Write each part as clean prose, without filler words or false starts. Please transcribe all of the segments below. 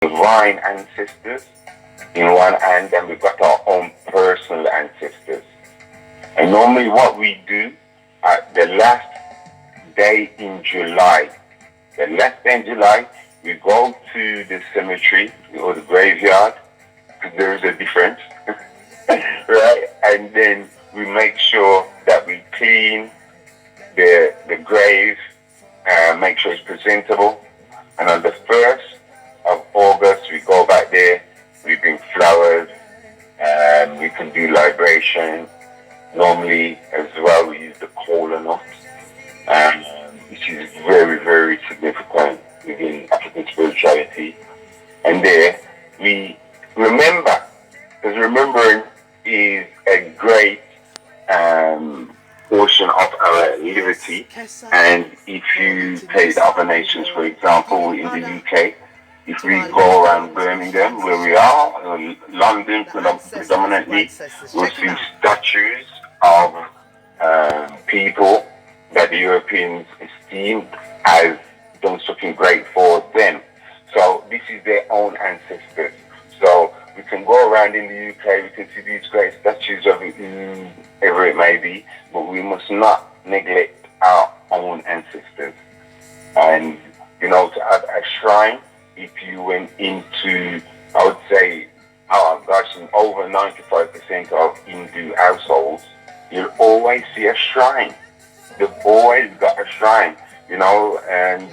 divine ancestors in one hand, and we've got our own personal ancestors. And normally what we do at the last day in July, we go to the cemetery or the graveyard, because there is a difference, right? And then we make sure that we clean the grave, make sure it's presentable. And on the 1st of August, we go back there, we bring flowers, we can do libation. Normally, as well, we use the kola nut, which is very, very significant within African spirituality. And there, we remember, because remembering is a great portion of our liberty. And if you take the other nations, for example, in the UK, if we go around Birmingham, where we are, London predominantly, we'll see statues of people that the Europeans esteemed as done something great for them. So this is their own ancestors. So we can go around in the UK, we can see these great statues of whoever it may be, but we must not neglect our own ancestors. And, you know, to have a shrine, if you went into, I would say, in over 95% of Hindu households, you'll always see a shrine. They've always got a shrine, you know, and,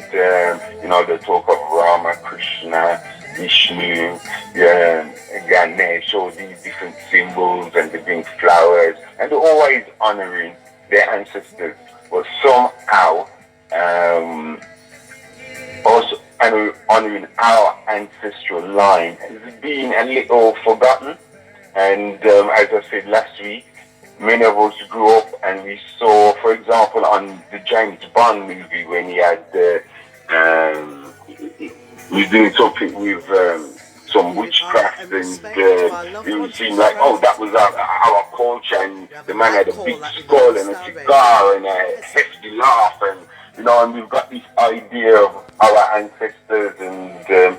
you know, they talk of Rama, Krishna, Vishnu, Ganesh, all these different symbols, and they bring flowers, and they're always honoring their ancestors. But somehow, also honoring our ancestral line has been a little forgotten. And as I said last week, many of us grew up and we saw, for example, on the James Bond movie, when he had he was doing something with some witchcraft, and it seemed like, oh, that was our culture, and the man had a big skull and a cigar and a hefty laugh, and you know, and we've got this idea of our ancestors and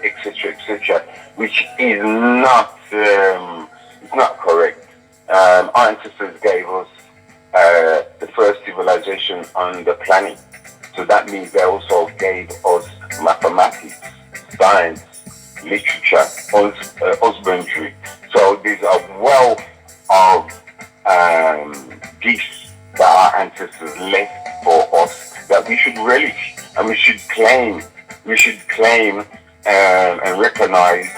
etc., which is not it's not correct. Our ancestors gave us the first civilization on the planet, so that means they also gave us mathematics, science, literature, husbandry. So there's a wealth of gifts that our ancestors left for us that we should relish and we should claim. We should claim and recognize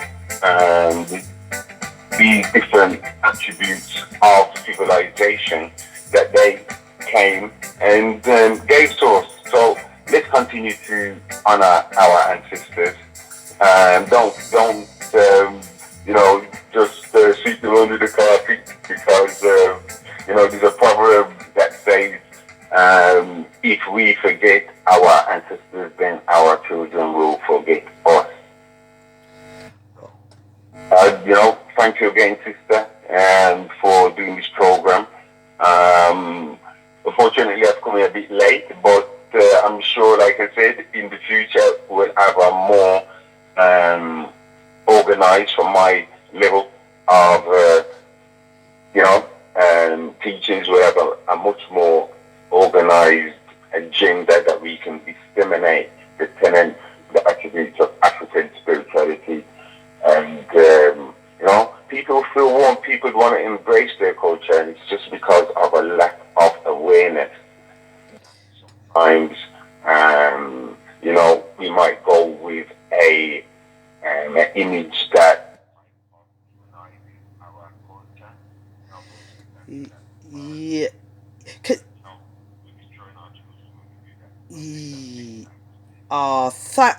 these different attributes of civilization that they came and gave to us. So let's continue to honor our ancestors. Don't you know, just sweep them under the carpet, because you know, there's a proverb that says, if we forget our ancestors, then our children will forget us. You know, thank you again, sister, for doing this program. Unfortunately, I've come a bit late, but I'm sure, like I said, in the future we'll have a more organized, from my level of you know, teachings. We have a much more organized agenda that we can disseminate the tenets, the attributes of African spirituality, and you know, people feel warm. People want to embrace their culture, and it's just because of a lack of awareness. Sometimes, you know, we might go with an image that. Yeah.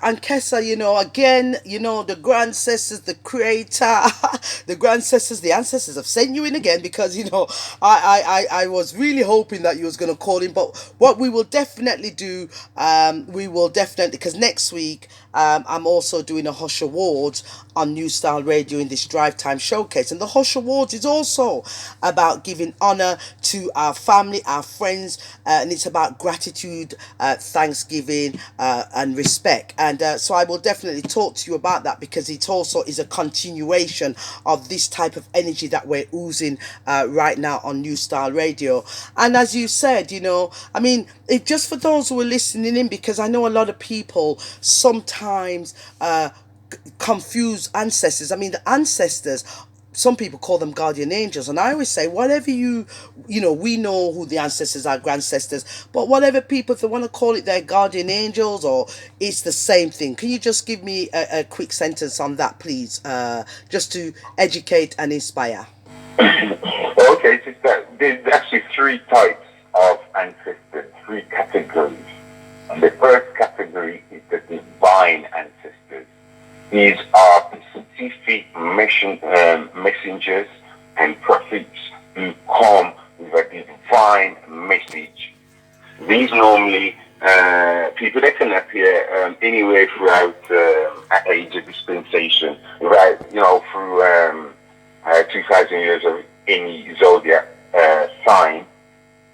And Kessa, you know, again, you know, the grandcestors, the creator, the grandcestors, the ancestors have sent you in again, because, you know, I was really hoping that you was going to call in. But what we will definitely do, because next week, I'm also doing a Hush Awards on New Style Radio in this Drive Time Showcase. And the Hush Awards is also about giving honor to our family, our friends, and it's about gratitude, thanksgiving, and respect. And so I will definitely talk to you about that, because it also is a continuation of this type of energy that we're oozing right now on New Style Radio. And as you said, I mean, just for those who are listening in, because I know a lot of people sometimes confuse ancestors. I mean, the ancestors, some people call them guardian angels, and I always say, whatever we know who the ancestors are, grandcestors, but whatever people, if they want to call it their guardian angels, or it's the same thing. Can you just give me a quick sentence on that, please, just to educate and inspire? Okay, so there's actually three types of ancestors, three categories. And the first category is the divine ancestors. These are specific messengers and prophets who come with a divine message. These normally people that can appear anywhere throughout age of dispensation, right? Through 2,000 years of any zodiac sign.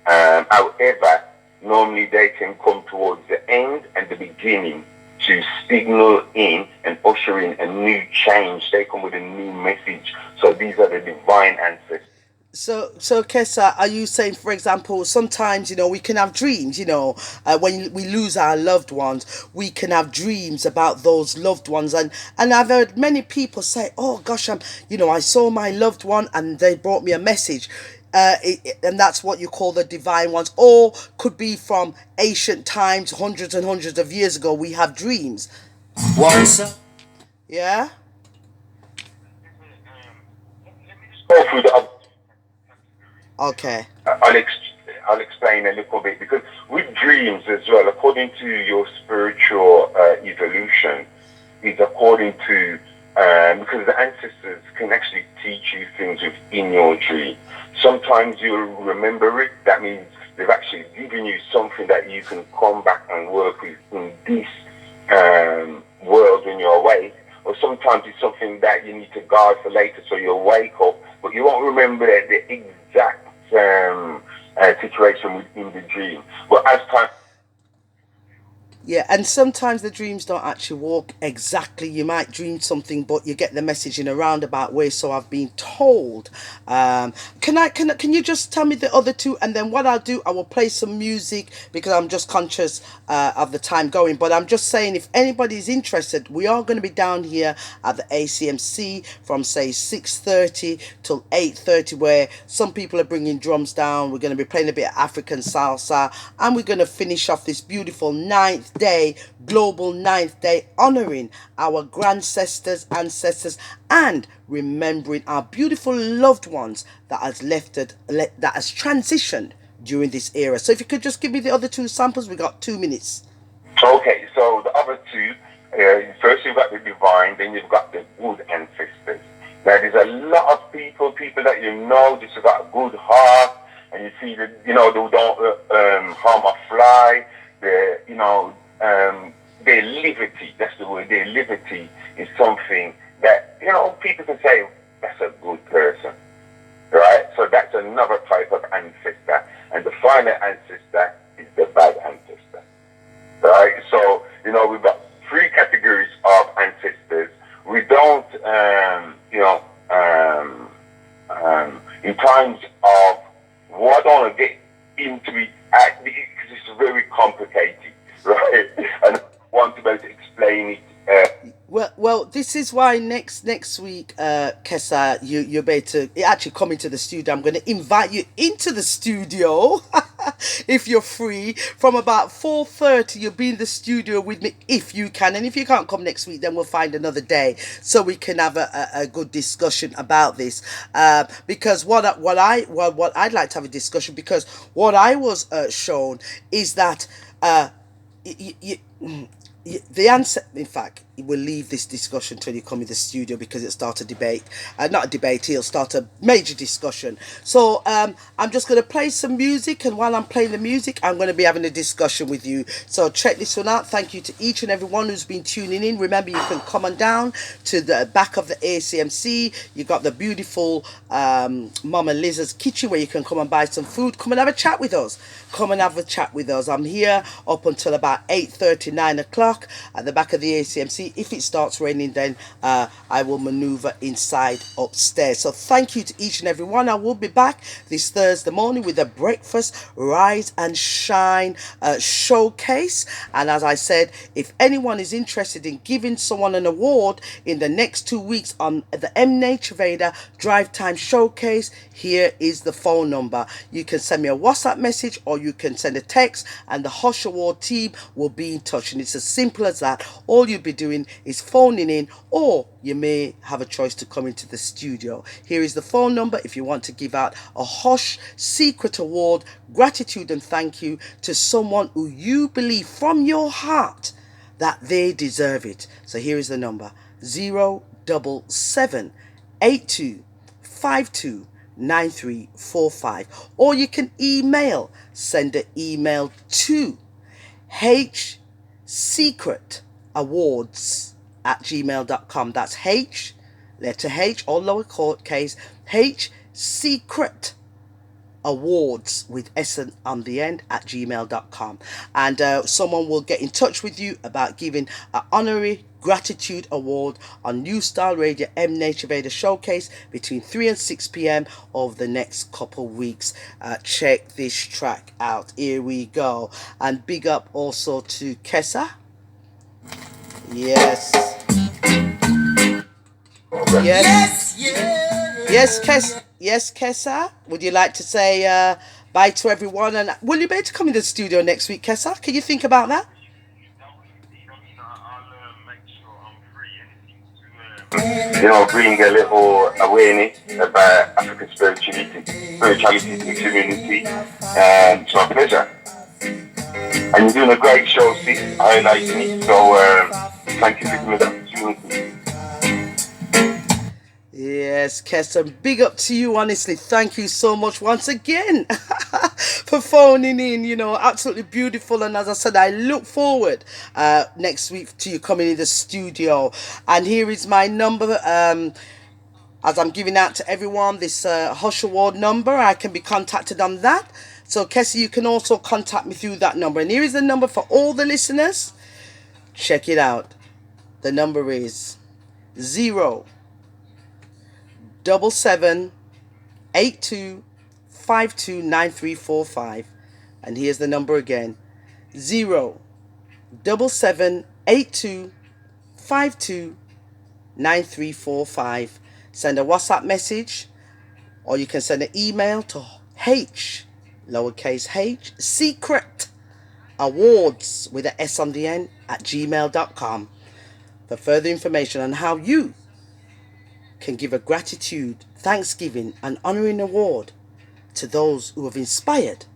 However, normally they can come towards the end and the beginning to signal in and usher in a new change. They come with a new message. So these are the divine ancestors. So Kesa, are you saying, for example, sometimes, we can have dreams, when we lose our loved ones, we can have dreams about those loved ones. And I've heard many people say, oh gosh, I saw my loved one and they brought me a message. And that's what you call the divine ones, or could be from ancient times, hundreds and hundreds of years ago. We have dreams. Once. Yeah. Go through the other. Okay. I'll explain a little bit, because with dreams as well, according to your spiritual evolution, is according to because the ancestors can actually teach you things within your dream. Sometimes you'll remember it. That means they've actually given you something that you can come back and work with in this world when you're awake. Or sometimes it's something that you need to guard for later, so you'll wake up, but you won't remember the exact situation within the dream. But as time... Yeah, and sometimes the dreams don't actually walk exactly. You might dream something, but you get the message in a roundabout way. So I've been told. Can you just tell me the other two, and then what I'll do, I will play some music, because I'm just conscious of the time going. But I'm just saying, if anybody's interested, we are going to be down here at the ACMC from say 6:30 till 8:30, where some people are bringing drums down. We're going to be playing a bit of African salsa, and we're going to finish off this beautiful global ninth day, honoring our grandcestors, ancestors, and remembering our beautiful loved ones that has that has transitioned during this era. So if you could just give me the other two samples, we got 2 minutes. Okay, so the other two, first you've got the divine, then you've got the good ancestors. Now there's a lot of people that just have got a good heart, and you see that they don't harm a fly. Their liberty, that's the word, their liberty is something that, people can say, that's a good person, right? So that's another type of ancestor. And the final ancestor is the bad ancestor, right? So, we've got three categories of ancestors. We don't, in times of, I don't want to get into it, because it's very complicated, right? And I want to be able to explain it. Well, this is why next week, Kesa, you're better actually come into the studio. I'm going to invite you into the studio if you're free. From about 4:30, you'll be in the studio with me if you can. And if you can't come next week, then we'll find another day so we can have a good discussion about this. Because what I'd like to have a discussion, because what I was shown is that the answer, in fact, we'll leave this discussion till you come in the studio, because it'll start a debate. Not a debate, it'll start a major discussion. So I'm just going to play some music, and while I'm playing the music, I'm going to be having a discussion with you. So check this one out. Thank you to each and everyone who's been tuning in. Remember, you can come on down to the back of the ACMC. You got the beautiful Mama Liz's kitchen, where you can come and buy some food. Come and have a chat with us. Come and have a chat with us. I'm here up until about 8:30, 9 o'clock at the back of the ACMC. If it starts raining, then I will maneuver inside upstairs. So thank you to each and every one. I will be back this Thursday morning with a breakfast rise and shine showcase. And as I said, if anyone is interested in giving someone an award in the next 2 weeks on the M Nature Vader Drive Time Showcase, here is the phone number. You can send me a WhatsApp message, or you can send a text, and the Hush Award team will be in touch. And it's as simple as that. All you'll be doing is phoning in, or you may have a choice to come into the studio. Here is the phone number if you want to give out a Hush Secret Award, gratitude and thank you to someone who you believe from your heart that they deserve it. So here is the number: 07782529345. Or you can send an email to hsecretawards@gmail.com. That's H, letter H, all lowercase, hsecretawards with S on the end @gmail.com. And someone will get in touch with you about giving an honorary gratitude award on New Style Radio M Nature Vader Showcase between 3 and 6 p.m. over the next couple weeks. Check this track out. Here we go. And big up also to Kessa. Yes. Yes. Yes, Kessa. Yes, Kessa. Would you like to say bye to everyone? And will you be able to come in the studio next week, Kessa? Can you think about that? Bring a little awareness about African spirituality in the community. It's my pleasure. And you're doing a great show, sis, highlighting it. So thank you for giving me that opportunity. Yes, Keston, big up to you, honestly. Thank you so much once again for phoning in, absolutely beautiful. And as I said, I look forward next week to you coming in the studio. And here is my number, as I'm giving out to everyone, this Hush Award number. I can be contacted on that. So, Kessie, you can also contact me through that number. And here is the number for all the listeners. Check it out. The number is 07782529345. And here's the number again: 07782529345. Send a WhatsApp message, or you can send an email to lowercase h, secret awards with an S on the end @gmail.com for further information on how you can give a gratitude, thanksgiving and honouring award to those who have inspired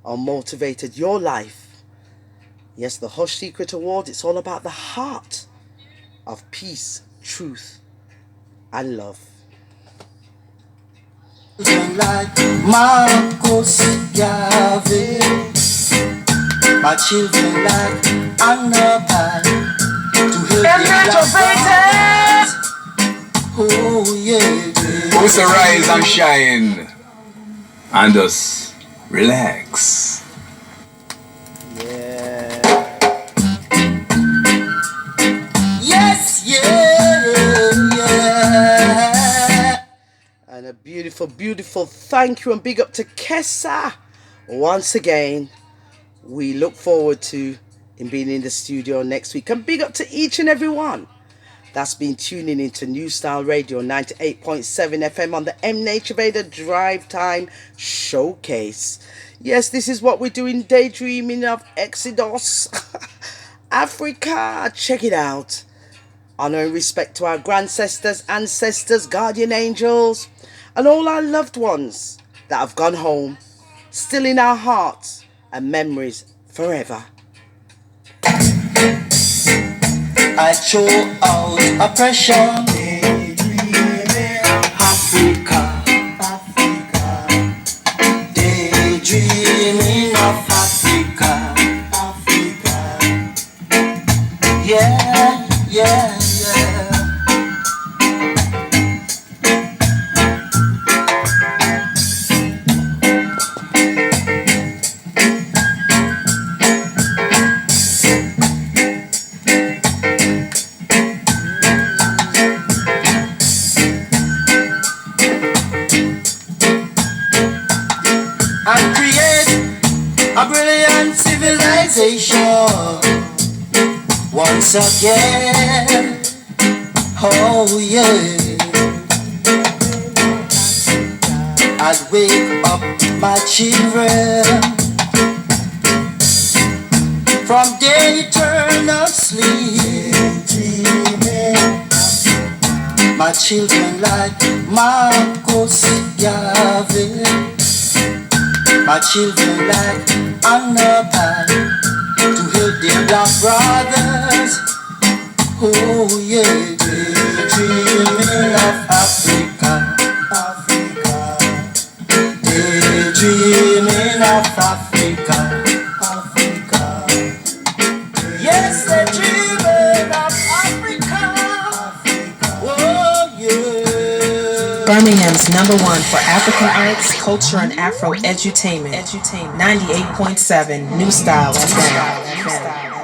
or motivated your life. Yes, the Hush Secret Award, it's all about the heart of peace, truth and love. Like Marcos Garvey, my children like Annabelle to help them. Oh yeah. Who's the rise and shine and just relax. Yeah. Yes, yeah. And a beautiful thank you and big up to Kessa. Once again, we look forward to him being in the studio next week. And big up to each and every one that's been tuning into New Style Radio 98.7 FM on the M Nature Vader Drive Time Showcase. Yes, this is what we're doing, daydreaming of Exodus, Africa. Check it out. Honor and respect to our grandcestors, ancestors, guardian angels, and all our loved ones that have gone home, still in our hearts and memories forever. I throw out oppression. Africa, Africa, daydreaming of Africa, Africa. Yeah, yeah, yeah. And create a brilliant civilization once again. Oh yeah. I'd wake up my children from their eternal sleep. My children like Marcos Garvey. My children like Annabelle to help their black brothers. Oh yeah, daydreaming of Africa, Africa. Daydreaming of Africa, Africa. Yes, they're dreaming of Africa, Africa. Oh yeah. Birmingham's #1 for African arts, culture, and Afro edutainment. 98.7 New Style FM.